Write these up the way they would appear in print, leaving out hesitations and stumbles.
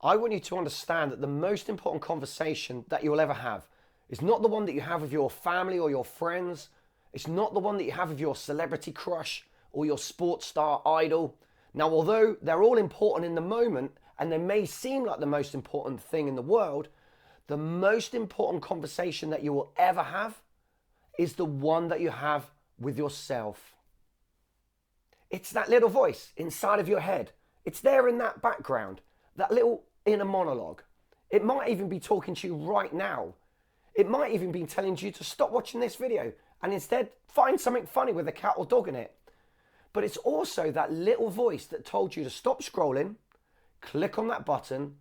I want you to understand that the most important conversation that you'll ever have is not the one that you have with your family or your friends. It's not the one that you have with your celebrity crush or your sports star idol. Now, although they're all important in the moment and they may seem like the most important thing in the world, the most important conversation that you will ever have is the one that you have with yourself. It's that little voice inside of your head. It's there in that background, that little inner monologue. It might even be talking to you right now. It might even be telling you to stop watching this video and instead find something funny with a cat or dog in it. But it's also that little voice that told you to stop scrolling, click on that button,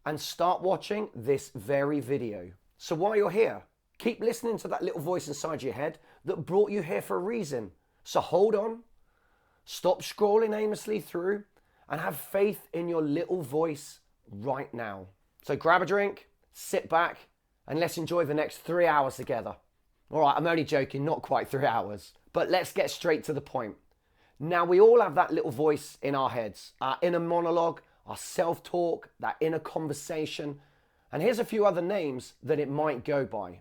and start watching this very video. So while you're here, keep listening to that little voice inside your head that brought you here for a reason. So hold on, stop scrolling aimlessly through, and have faith in your little voice right now. So grab a drink, sit back, and let's enjoy the next 3 hours together. All right, I'm only joking, not quite 3 hours, but let's get straight to the point. Now, we all have that little voice in our heads, our inner monologue, our self-talk, that inner conversation. And here's a few other names that it might go by.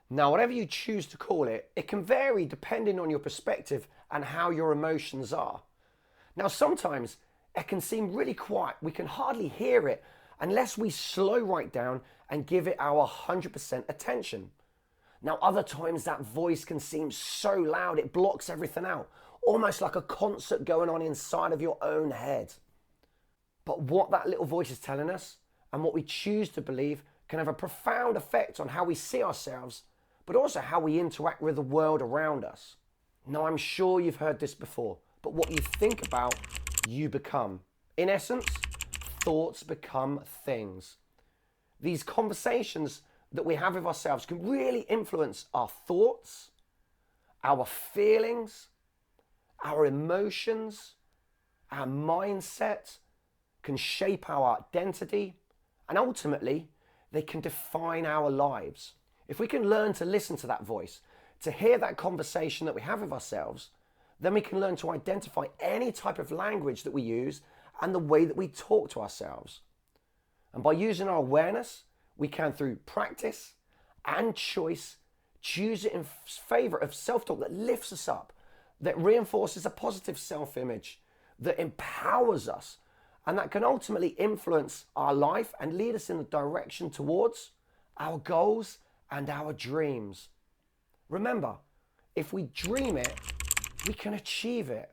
Now, whatever you choose to call it, it can vary depending on your perspective and how your emotions are. Now, sometimes it can seem really quiet. We can hardly hear it unless we slow right down and give it our 100% attention. Now, other times that voice can seem so loud it blocks everything out, almost like a concert going on inside of your own head. But what that little voice is telling us and what we choose to believe can have a profound effect on how we see ourselves, but also how we interact with the world around us. Now, I'm sure you've heard this before, but what you think about, you become. In essence, thoughts become things. These conversations that we have with ourselves can really influence our thoughts, our feelings, our emotions, our mindset, can shape our identity, and ultimately, they can define our lives. If we can learn to listen to that voice, to hear that conversation that we have with ourselves, then we can learn to identify any type of language that we use and the way that we talk to ourselves. And by using our awareness, we can, through practice and choice, choose it in favor of self-talk that lifts us up, that reinforces a positive self-image, that empowers us, and that can ultimately influence our life and lead us in the direction towards our goals and our dreams. Remember, if we dream it, we can achieve it.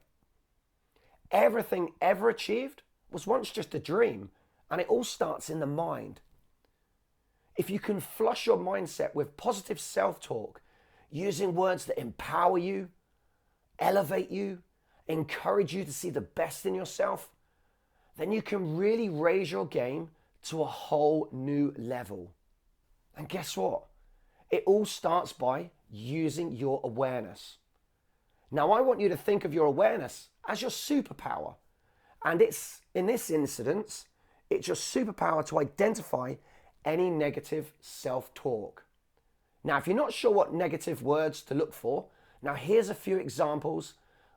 Everything ever achieved was once just a dream, and it all starts in the mind. If you can flush your mindset with positive self-talk, using words that empower you, elevate you, encourage you to see the best in yourself, then you can really raise your game to a whole new level. And guess what? It all starts by using your awareness. Now, I want you to think of your awareness as your superpower. And it's, in this instance, it's your superpower to identify any negative self-talk. Now, if you're not sure what negative words to look for, now here's a few examples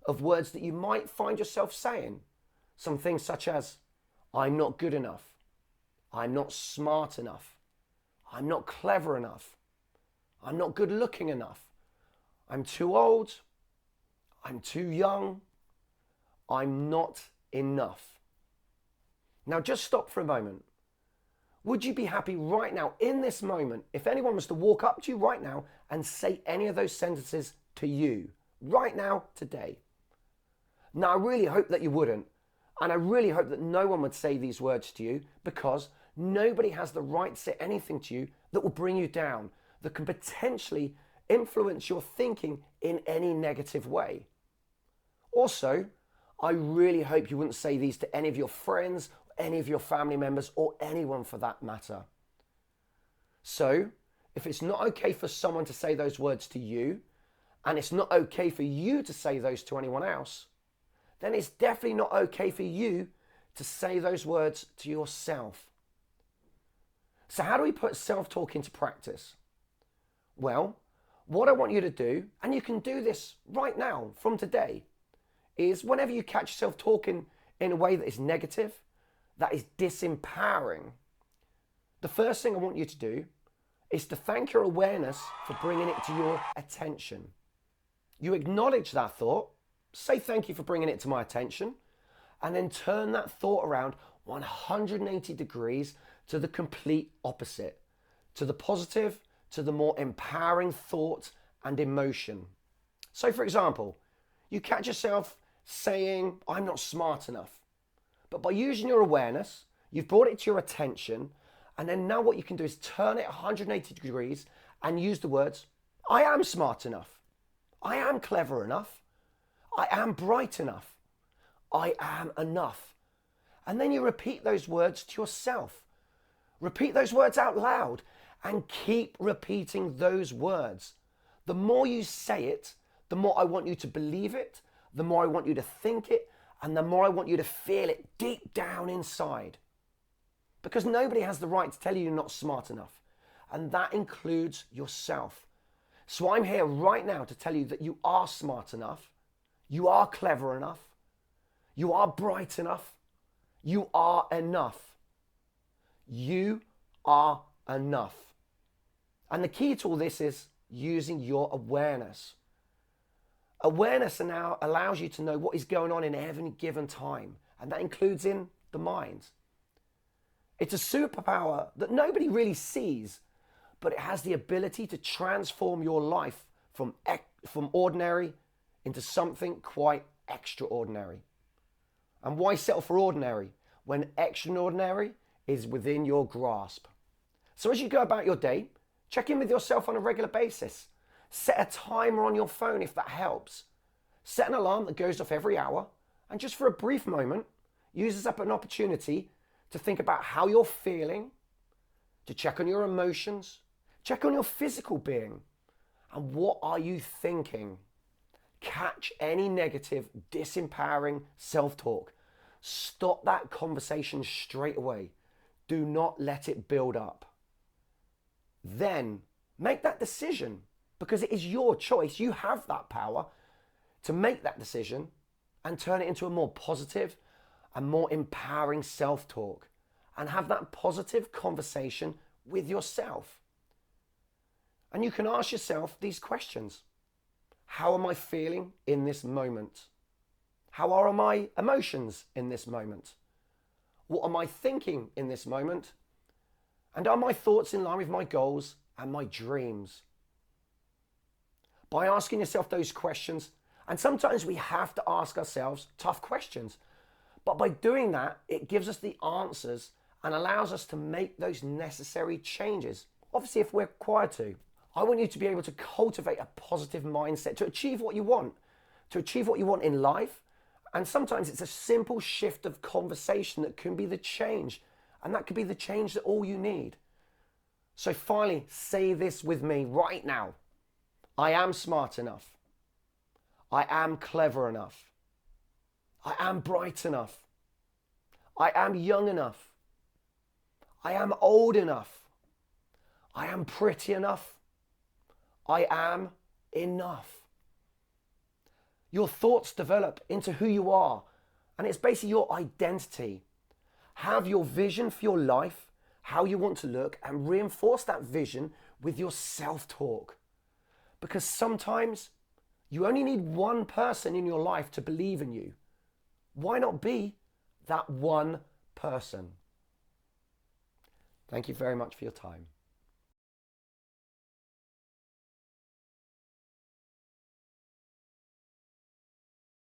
of words that you might find yourself saying. Some things such as, I'm not good enough, I'm not smart enough, I'm not clever enough, I'm not good looking enough, I'm too old, I'm too young, I'm not enough. Now just stop for a moment. Would you be happy right now, in this moment, if anyone was to walk up to you right now and say any of those sentences to you, right now, today? Now, I really hope that you wouldn't. And I really hope that no one would say these words to you, because nobody has the right to say anything to you that will bring you down, that can potentially influence your thinking in any negative way. Also, I really hope you wouldn't say these to any of your friends, any of your family members, or anyone for that matter. So, if it's not okay for someone to say those words to you, and it's not okay for you to say those to anyone else, then it's definitely not okay for you to say those words to yourself. So how do we put self-talk into practice? Well, what I want you to do, and you can do this right now from today, is whenever you catch yourself talking in a way that is negative, that is disempowering, the first thing I want you to do is to thank your awareness for bringing it to your attention. You acknowledge that thought, say thank you for bringing it to my attention, and then turn that thought around 180 degrees to the complete opposite, to the positive, to the more empowering thought and emotion. So for example, you catch yourself saying, I'm not smart enough. But by using your awareness, you've brought it to your attention, and then now what you can do is turn it 180 degrees and use the words, I am smart enough. I am clever enough. I am bright enough. I am enough. And then you repeat those words to yourself. Repeat those words out loud and keep repeating those words. The more you say it, the more I want you to believe it, the more I want you to think it, and the more I want you to feel it deep down inside. Because nobody has the right to tell you you're not smart enough. And that includes yourself. So I'm here right now to tell you that you are smart enough. You are clever enough. You are bright enough. You are enough. You are enough. And the key to all this is using your awareness. Awareness now allows you to know what is going on in every given time. And that includes in the mind. It's a superpower that nobody really sees, but it has the ability to transform your life from ordinary into something quite extraordinary. And why settle for ordinary when extraordinary is within your grasp? So as you go about your day, check in with yourself on a regular basis. Set a timer on your phone if that helps. Set an alarm that goes off every hour, and just for a brief moment, use this as an opportunity to think about how you're feeling, to check on your emotions, check on your physical being, and what are you thinking? Catch any negative, disempowering self-talk. Stop that conversation straight away. Do not let it build up. Then make that decision, because it is your choice. You have that power to make that decision and turn it into a more positive and more empowering self-talk, and have that positive conversation with yourself. And you can ask yourself these questions. How am I feeling in this moment? How are my emotions in this moment? What am I thinking in this moment? And are my thoughts in line with my goals and my dreams? By asking yourself those questions, and sometimes we have to ask ourselves tough questions, but by doing that, it gives us the answers and allows us to make those necessary changes. Obviously, if we're required to. I want you to be able to cultivate a positive mindset to achieve what you want, in life. And sometimes it's a simple shift of conversation that can be the change. And that could be the change that all you need. So finally, say this with me right now. I am smart enough. I am clever enough. I am bright enough. I am young enough. I am old enough. I am pretty enough. I am enough. Your thoughts develop into who you are, and it's basically your identity. Have your vision for your life, how you want to look, and reinforce that vision with your self-talk. Because sometimes you only need one person in your life to believe in you. Why not be that one person? Thank you very much for your time.